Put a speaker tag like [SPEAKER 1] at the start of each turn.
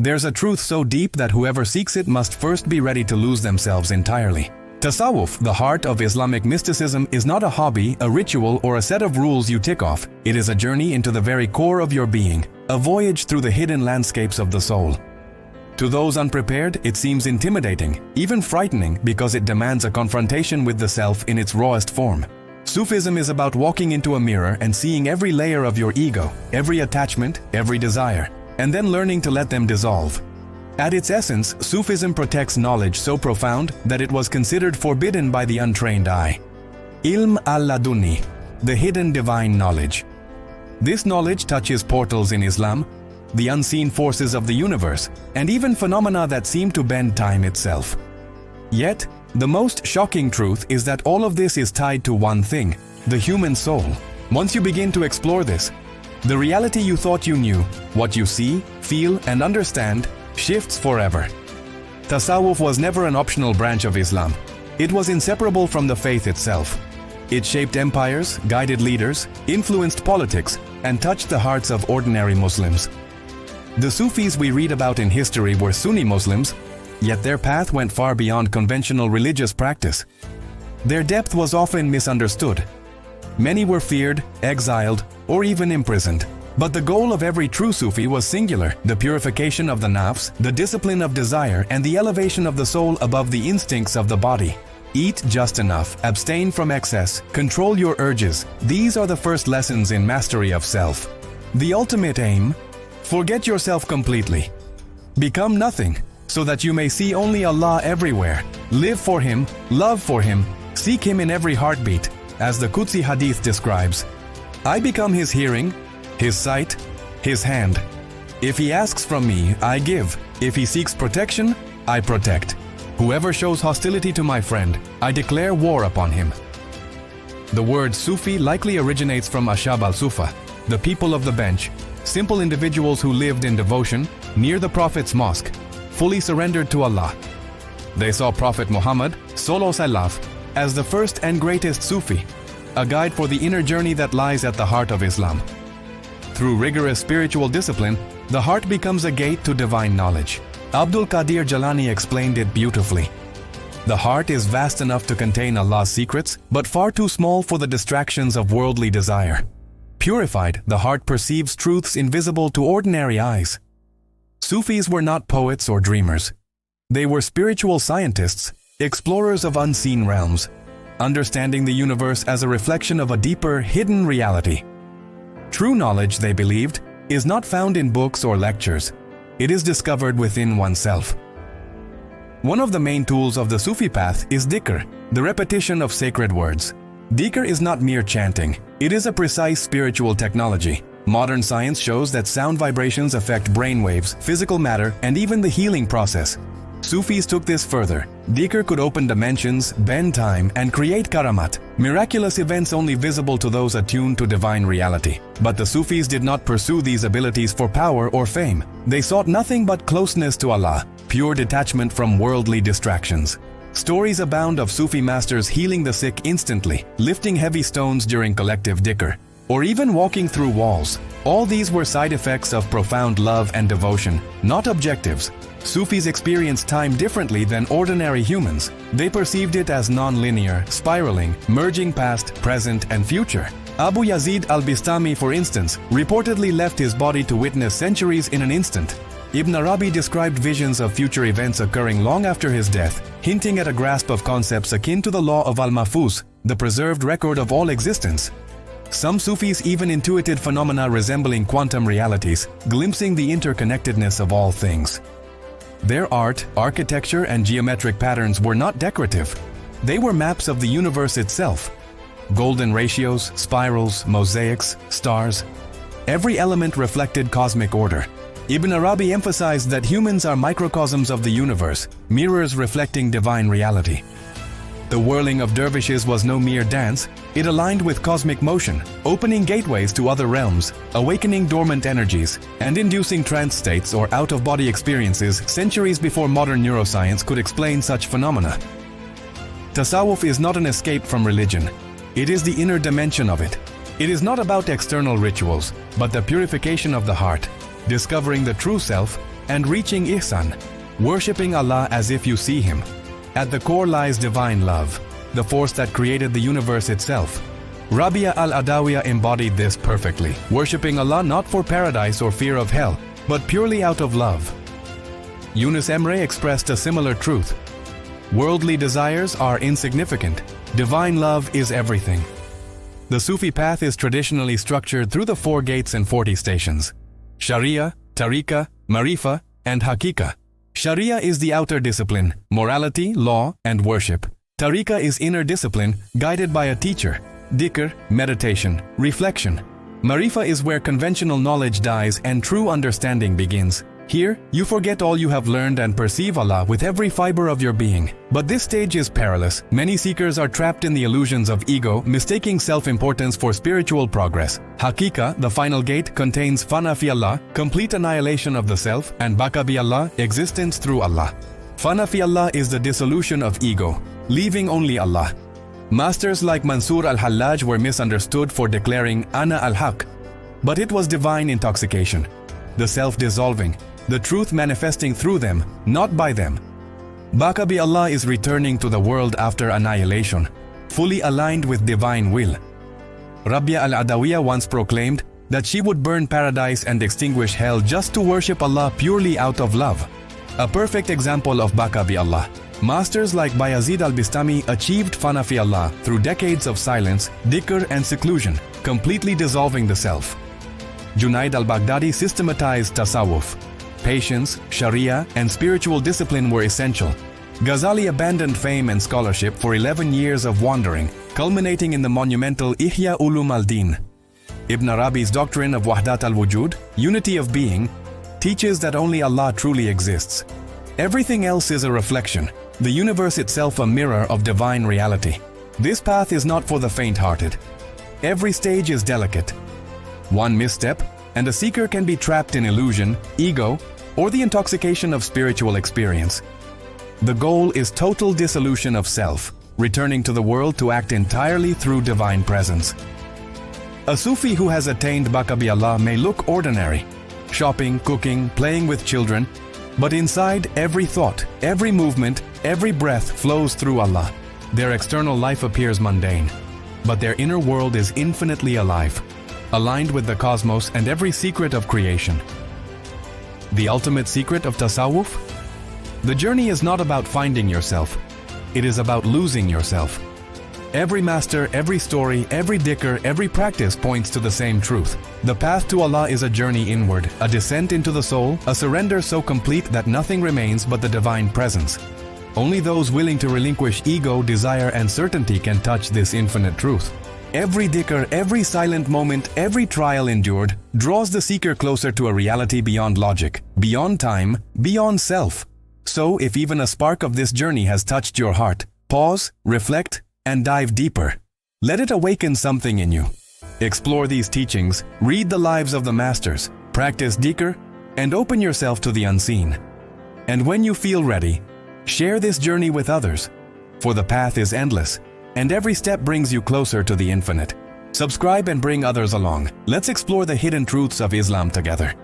[SPEAKER 1] There's a truth so deep that whoever seeks it must first be ready to lose themselves entirely. Tasawwuf, the heart of Islamic mysticism, is not a hobby, a ritual, or a set of rules you tick off. It is a journey into the very core of your being, a voyage through the hidden landscapes of the soul. To those unprepared, it seems intimidating, even frightening, because it demands a confrontation with the self in its rawest form. Sufism is about walking into a mirror and seeing every layer of your ego, every attachment, every desire, and then learning to let them dissolve. At its essence, Sufism protects knowledge so profound that it was considered forbidden by the untrained eye. Ilm al-Laduni, the hidden divine knowledge. This knowledge touches portals in Islam, the unseen forces of the universe, and even phenomena that seem to bend time itself. Yet, the most shocking truth is that all of this is tied to one thing, the human soul. Once you begin to explore this, the reality you thought you knew, what you see, feel, and understand, shifts forever. Tasawwuf was never an optional branch of Islam. It was inseparable from the faith itself. It shaped empires, guided leaders, influenced politics, and touched the hearts of ordinary Muslims. The Sufis we read about in history were Sunni Muslims, yet their path went far beyond conventional religious practice. Their depth was often misunderstood. Many were feared, exiled, or even imprisoned. But the goal of every true Sufi was singular: the purification of the nafs, the discipline of desire, and the elevation of the soul above the instincts of the body. Eat just enough, abstain from excess, control your urges. These are the first lessons in mastery of self. The ultimate aim: forget yourself completely. Become nothing, so that you may see only Allah everywhere. Live for Him, love for Him, seek Him in every heartbeat. As the Qudsi Hadith describes, I become His hearing, His sight, His hand. If He asks from me, I give. If He seeks protection, I protect. Whoever shows hostility to my friend, I declare war upon him. The word Sufi likely originates from Ashab al-Sufa, the people of the bench, simple individuals who lived in devotion near the Prophet's mosque, fully surrendered to Allah. They saw Prophet Muhammad sallallahu alaihi wasallam as the first and greatest Sufi, a guide for the inner journey that lies at the heart of Islam. Through rigorous spiritual discipline, the heart becomes a gate to divine knowledge. Abdul Qadir Jalani explained it beautifully. The heart is vast enough to contain Allah's secrets, but far too small for the distractions of worldly desire. Purified, the heart perceives truths invisible to ordinary eyes. Sufis were not poets or dreamers. They were spiritual scientists, explorers of unseen realms, understanding the universe as a reflection of a deeper, hidden reality. True knowledge, they believed, is not found in books or lectures. It is discovered within oneself. One of the main tools of the Sufi path is dhikr, the repetition of sacred words. Dhikr is not mere chanting. It is a precise spiritual technology. Modern science shows that sound vibrations affect brainwaves, physical matter, and even the healing process. Sufis took this further. Dhikr could open dimensions, bend time, and create karamat, miraculous events only visible to those attuned to divine reality. But the Sufis did not pursue these abilities for power or fame. They sought nothing but closeness to Allah, pure detachment from worldly distractions. Stories abound of Sufi masters healing the sick instantly, lifting heavy stones during collective dhikr, or even walking through walls. All these were side effects of profound love and devotion, not objectives. Sufis experienced time differently than ordinary humans. They perceived it as non-linear, spiraling, merging past, present, and future. Abu Yazid al-Bistami, for instance, reportedly left his body to witness centuries in an instant. Ibn Arabi described visions of future events occurring long after his death, hinting at a grasp of concepts akin to the law of al-Mahfuz, the preserved record of all existence. Some Sufis even intuited phenomena resembling quantum realities, glimpsing the interconnectedness of all things. Their art, architecture, and geometric patterns were not decorative. They were maps of the universe itself. Golden ratios, spirals, mosaics, stars. Every element reflected cosmic order. Ibn Arabi emphasized that humans are microcosms of the universe, mirrors reflecting divine reality. The whirling of dervishes was no mere dance. It aligned with cosmic motion, opening gateways to other realms, awakening dormant energies, and inducing trance states or out-of-body experiences centuries before modern neuroscience could explain such phenomena. Tasawwuf is not an escape from religion. It is the inner dimension of it. It is not about external rituals, but the purification of the heart, discovering the true self, and reaching ihsan, worshipping Allah as if you see Him. At the core lies divine love, the force that created the universe itself. Rabia al-Adawiyya embodied this perfectly, worshipping Allah not for paradise or fear of hell, but purely out of love. Yunus Emre expressed a similar truth. Worldly desires are insignificant. Divine love is everything. The Sufi path is traditionally structured through the 4 gates and 40 stations: Sharia, Tariqa, Marifa, and Hakika. Sharia is the outer discipline, morality, law, and worship. Tariqa is inner discipline, guided by a teacher. Dhikr, meditation, reflection. Marifa is where conventional knowledge dies and true understanding begins. Here, you forget all you have learned and perceive Allah with every fiber of your being. But this stage is perilous. Many seekers are trapped in the illusions of ego, mistaking self-importance for spiritual progress. Hakika, the final gate, contains fana fi Allah, complete annihilation of the self, and baqa bi Allah, existence through Allah. Fana fi Allah is the dissolution of ego, leaving only Allah. Masters like Mansur al-Hallaj were misunderstood for declaring Ana al-Haq, but it was divine intoxication, the self-dissolving, the truth manifesting through them, not by them. Baqa bi Allah is returning to the world after annihilation, fully aligned with divine will. Rabia al-Adawiyya once proclaimed that she would burn paradise and extinguish hell just to worship Allah purely out of love. A perfect example of Baqa bi Allah. Masters like Bayazid al-Bistami achieved fana fi Allah through decades of silence, dhikr, and seclusion, completely dissolving the self. Junaid al-Baghdadi systematized tasawwuf. Patience, sharia, and spiritual discipline were essential. Ghazali abandoned fame and scholarship for 11 years of wandering, culminating in the monumental Ihya Ulum al-Din. Ibn Arabi's doctrine of Wahdat al-Wujud, unity of being, teaches that only Allah truly exists. Everything else is a reflection, the universe itself a mirror of divine reality. This path is not for the faint-hearted. Every stage is delicate. One misstep, and a seeker can be trapped in illusion, ego, or the intoxication of spiritual experience. The goal is total dissolution of self, returning to the world to act entirely through divine presence. A Sufi who has attained Baqa bi Allah may look ordinary, shopping, cooking, playing with children, but inside, every thought, every movement, every breath flows through Allah. Their external life appears mundane, but their inner world is infinitely alive, aligned with the cosmos and every secret of creation. The ultimate secret of tasawwuf? The journey is not about finding yourself. It is about losing yourself. Every master, every story, every dhikr, every practice points to the same truth. The path to Allah is a journey inward, a descent into the soul, a surrender so complete that nothing remains but the divine presence. Only those willing to relinquish ego, desire, and certainty can touch this infinite truth. Every dhikr, every silent moment, every trial endured draws the seeker closer to a reality beyond logic, beyond time, beyond self. So, if even a spark of this journey has touched your heart, pause, reflect, and dive deeper. Let it awaken something in you. Explore these teachings, read the lives of the masters, practice dhikr, and open yourself to the unseen. And when you feel ready, share this journey with others, for the path is endless, and every step brings you closer to the infinite. Subscribe and bring others along. Let's explore the hidden truths of Islam together.